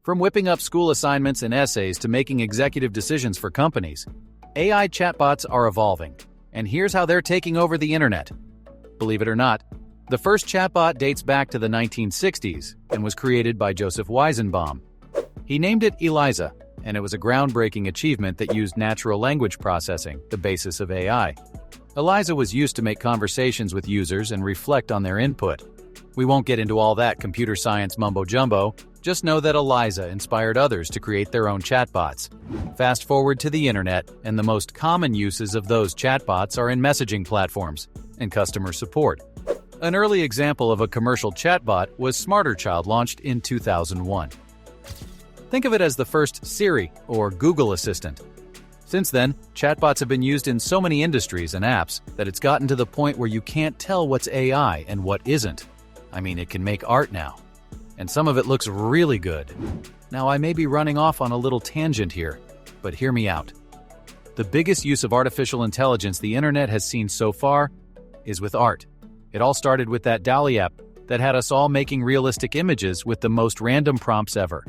From whipping up school assignments and essays to making executive decisions for companies, AI chatbots are evolving, and here's how they're taking over the internet. Believe it or not, the first chatbot dates back to the 1960s and was created by Joseph Weizenbaum. He named it Eliza, and it was a groundbreaking achievement that used natural language processing, the basis of AI. Eliza was used to make conversations with users and reflect on their input. We won't get into all that computer science mumbo-jumbo, just know that Eliza inspired others to create their own chatbots. Fast forward to the internet, and the most common uses of those chatbots are in messaging platforms and customer support. An early example of a commercial chatbot was SmarterChild, launched in 2001. Think of it as the first Siri or Google Assistant. Since then, chatbots have been used in so many industries and apps that it's gotten to the point where you can't tell what's AI and what isn't. I mean, it can make art now, and some of it looks really good. Now, I may be running off on a little tangent here, but hear me out. The biggest use of artificial intelligence the internet has seen so far is with art. It all started with that DALL-E app that had us all making realistic images with the most random prompts ever.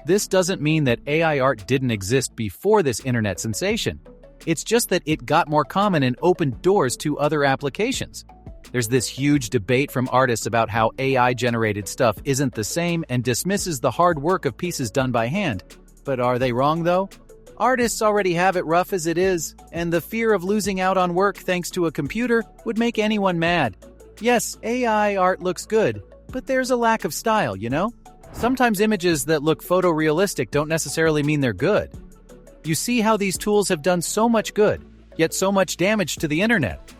This doesn't mean that AI art didn't exist before this internet sensation. It's just that it got more common and opened doors to other applications. There's this huge debate from artists about how AI-generated stuff isn't the same and dismisses the hard work of pieces done by hand. But are they wrong, though? Artists already have it rough as it is, and the fear of losing out on work thanks to a computer would make anyone mad. Yes, AI art looks good, but there's a lack of style, you know? Sometimes images that look photorealistic don't necessarily mean they're good. You see how these tools have done so much good, yet so much damage to the internet.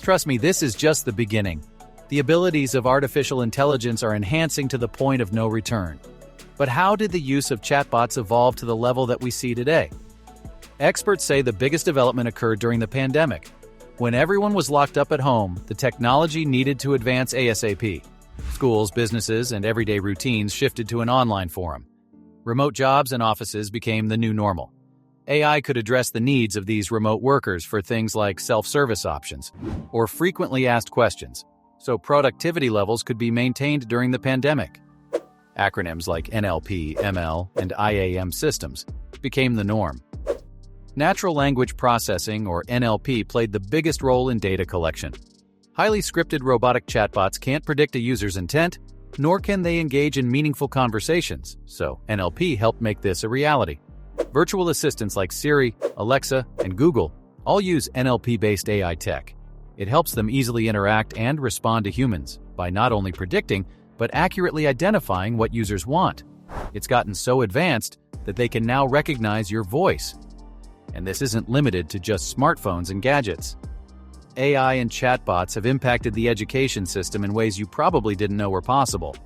Trust me, this is just the beginning. The abilities of artificial intelligence are enhancing to the point of no return. But how did the use of chatbots evolve to the level that we see today? Experts say the biggest development occurred during the pandemic. When everyone was locked up at home, the technology needed to advance ASAP. Schools, businesses, and everyday routines shifted to an online forum. Remote jobs and offices became the new normal. AI could address the needs of these remote workers for things like self-service options or frequently asked questions, so productivity levels could be maintained during the pandemic. Acronyms like NLP, ML, and IAM systems became the norm. Natural language processing, or NLP, played the biggest role in data collection. Highly scripted robotic chatbots can't predict a user's intent, nor can they engage in meaningful conversations, so NLP helped make this a reality. Virtual assistants like Siri, Alexa, and Google all use NLP-based AI tech. It helps them easily interact and respond to humans by not only predicting, but accurately identifying what users want. It's gotten so advanced that they can now recognize your voice. And this isn't limited to just smartphones and gadgets. AI and chatbots have impacted the education system in ways you probably didn't know were possible.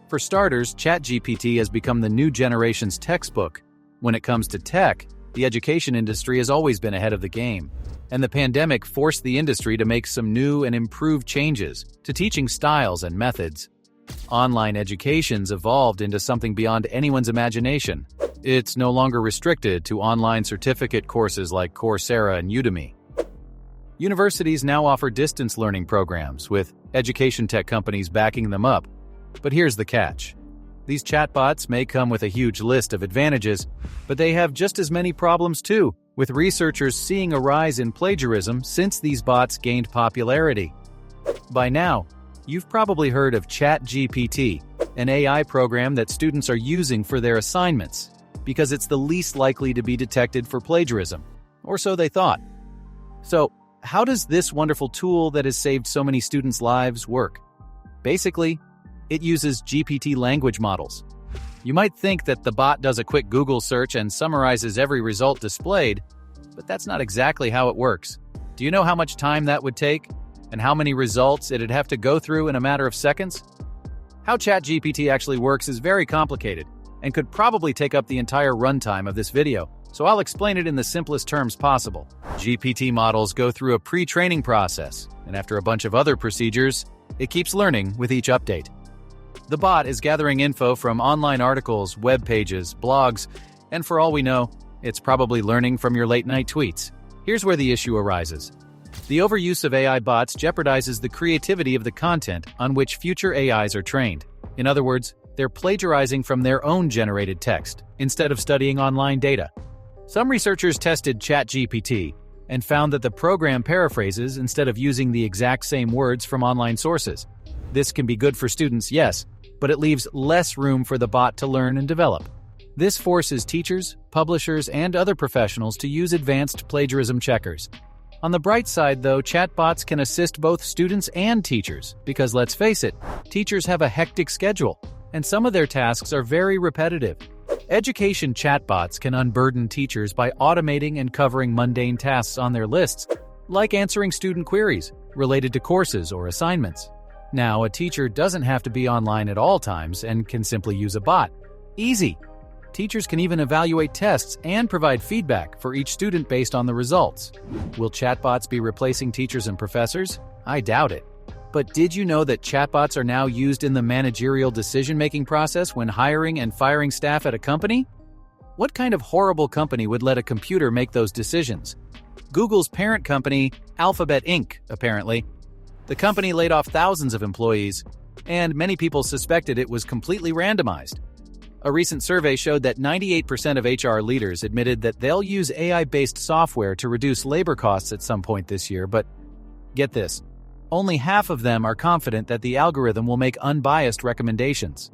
For starters, ChatGPT has become the new generation's textbook. When it comes to tech, the education industry has always been ahead of the game, and the pandemic forced the industry to make some new and improved changes to teaching styles and methods. Online education's evolved into something beyond anyone's imagination. It's no longer restricted to online certificate courses like Coursera and Udemy. Universities now offer distance learning programs, with education tech companies backing them up. But here's the catch. These chatbots may come with a huge list of advantages, but they have just as many problems too, with researchers seeing a rise in plagiarism since these bots gained popularity. By now, you've probably heard of ChatGPT, an AI program that students are using for their assignments, because it's the least likely to be detected for plagiarism, or so they thought. So, how does this wonderful tool that has saved so many students' lives work? Basically, it uses GPT language models. You might think that the bot does a quick Google search and summarizes every result displayed, but that's not exactly how it works. Do you know how much time that would take? And how many results it'd have to go through in a matter of seconds? How ChatGPT actually works is very complicated and could probably take up the entire runtime of this video, so I'll explain it in the simplest terms possible. GPT models go through a pre-training process, and after a bunch of other procedures, it keeps learning with each update. The bot is gathering info from online articles, web pages, blogs, and for all we know, it's probably learning from your late-night tweets. Here's where the issue arises. The overuse of AI bots jeopardizes the creativity of the content on which future AIs are trained. In other words, they're plagiarizing from their own generated text instead of studying online data. Some researchers tested ChatGPT and found that the program paraphrases instead of using the exact same words from online sources. This can be good for students, yes, but it leaves less room for the bot to learn and develop. This forces teachers, publishers, and other professionals to use advanced plagiarism checkers. On the bright side, though, chatbots can assist both students and teachers, because let's face it, teachers have a hectic schedule, and some of their tasks are very repetitive. Education chatbots can unburden teachers by automating and covering mundane tasks on their lists, like answering student queries related to courses or assignments. Now, a teacher doesn't have to be online at all times and can simply use a bot. Easy! Teachers can even evaluate tests and provide feedback for each student based on the results. Will chatbots be replacing teachers and professors? I doubt it. But did you know that chatbots are now used in the managerial decision-making process when hiring and firing staff at a company? What kind of horrible company would let a computer make those decisions? Google's parent company, Alphabet Inc., apparently. The company laid off thousands of employees, and many people suspected it was completely randomized. A recent survey showed that 98% of HR leaders admitted that they'll use AI-based software to reduce labor costs at some point this year, but get this, only half of them are confident that the algorithm will make unbiased recommendations.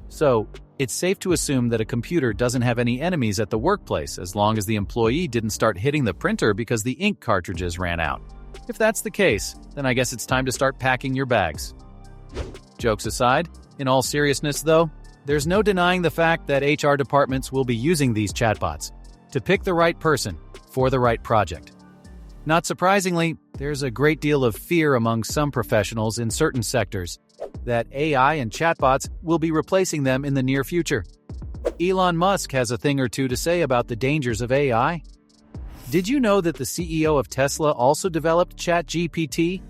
So, it's safe to assume that a computer doesn't have any enemies at the workplace as long as the employee didn't start hitting the printer because the ink cartridges ran out. If that's the case, then I guess it's time to start packing your bags. Jokes aside, in all seriousness though, there's no denying the fact that HR departments will be using these chatbots to pick the right person for the right project. Not surprisingly, there's a great deal of fear among some professionals in certain sectors that AI and chatbots will be replacing them in the near future. Elon Musk has a thing or two to say about the dangers of AI. Did you know that the CEO of Tesla also developed ChatGPT?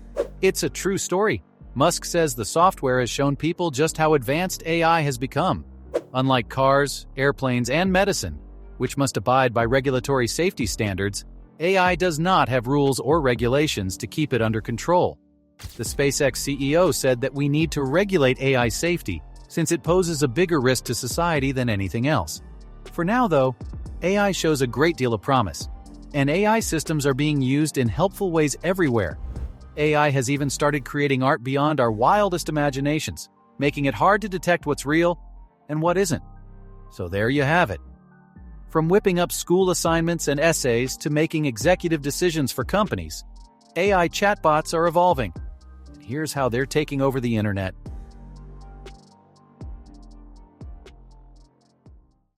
It's a true story. Musk says the software has shown people just how advanced AI has become. Unlike cars, airplanes, and medicine, which must abide by regulatory safety standards, AI does not have rules or regulations to keep it under control. The SpaceX CEO said that we need to regulate AI safety since it poses a bigger risk to society than anything else. For now, though, AI shows a great deal of promise, and AI systems are being used in helpful ways everywhere. AI has even started creating art beyond our wildest imaginations, making it hard to detect what's real and what isn't. So there you have it. From whipping up school assignments and essays to making executive decisions for companies, AI chatbots are evolving. And here's how they're taking over the internet.